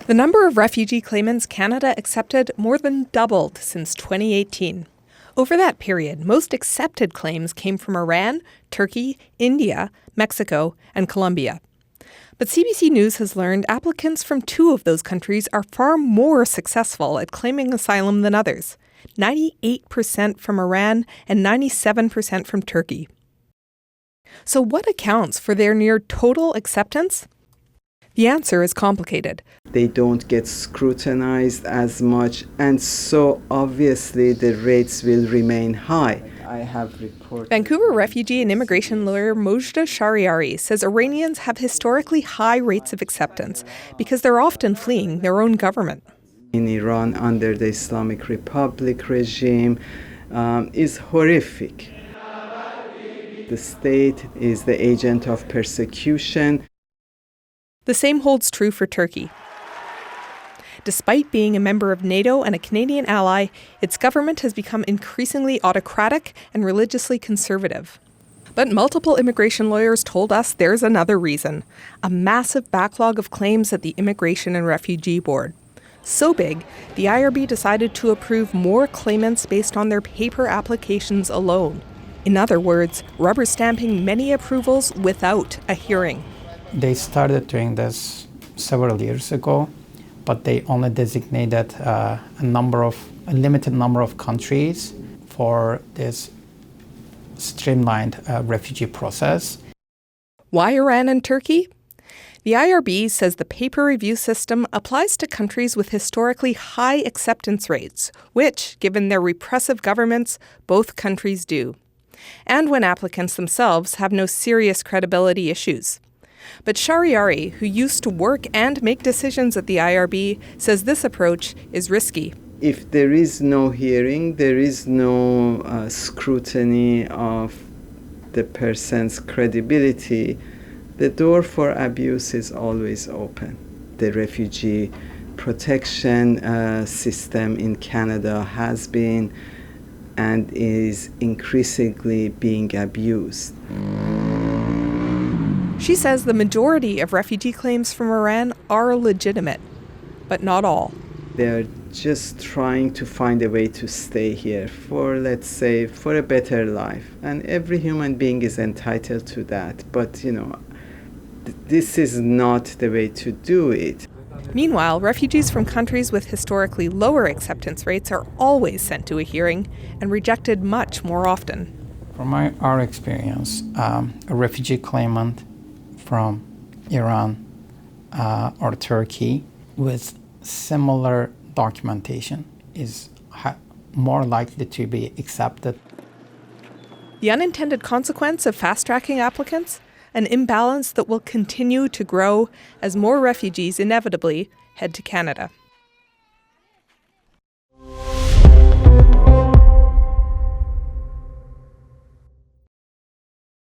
The number of refugee claimants Canada accepted more than doubled since 2018. Over that period, most accepted claims came from Iran, Turkey, India, Mexico, and Colombia. But CBC News has learned applicants from two of those countries are far more successful at claiming asylum than others, 98% from Iran and 97% from Turkey. So what accounts for their near total acceptance? The answer is complicated. They don't get scrutinized as much, and so obviously the rates will remain high. I have reported. Vancouver refugee and immigration lawyer Mojdeh Shahriari says Iranians have historically high rates of acceptance because they're often fleeing their own government. In Iran, under the Islamic Republic regime, is horrific. The state is the agent of persecution. The same holds true for Turkey. Despite being a member of NATO and a Canadian ally, its government has become increasingly autocratic and religiously conservative. But multiple immigration lawyers told us there's another reason: a massive backlog of claims at the Immigration and Refugee Board. So big, the IRB decided to approve more claimants based on their paper applications alone. In other words, rubber stamping many approvals without a hearing. They started doing this several years ago, but they only designated a limited number of countries for this streamlined refugee process. Why Iran and Turkey? The IRB says the paper review system applies to countries with historically high acceptance rates, which, given their repressive governments, both countries do, and when applicants themselves have no serious credibility issues. But Shahriari, who used to work and make decisions at the IRB, says this approach is risky. If there is no hearing, there is no scrutiny of the person's credibility, the door for abuse is always open. The refugee protection system in Canada has been and is increasingly being abused. She says the majority of refugee claims from Iran are legitimate, but not all. They're just trying to find a way to stay here for, let's say, for a better life. And every human being is entitled to that. But, this is not the way to do it. Meanwhile, refugees from countries with historically lower acceptance rates are always sent to a hearing and rejected much more often. From our experience, a refugee claimant from Iran or Turkey with similar documentation is more likely to be accepted. The unintended consequence of fast-tracking applicants? An imbalance that will continue to grow as more refugees inevitably head to Canada.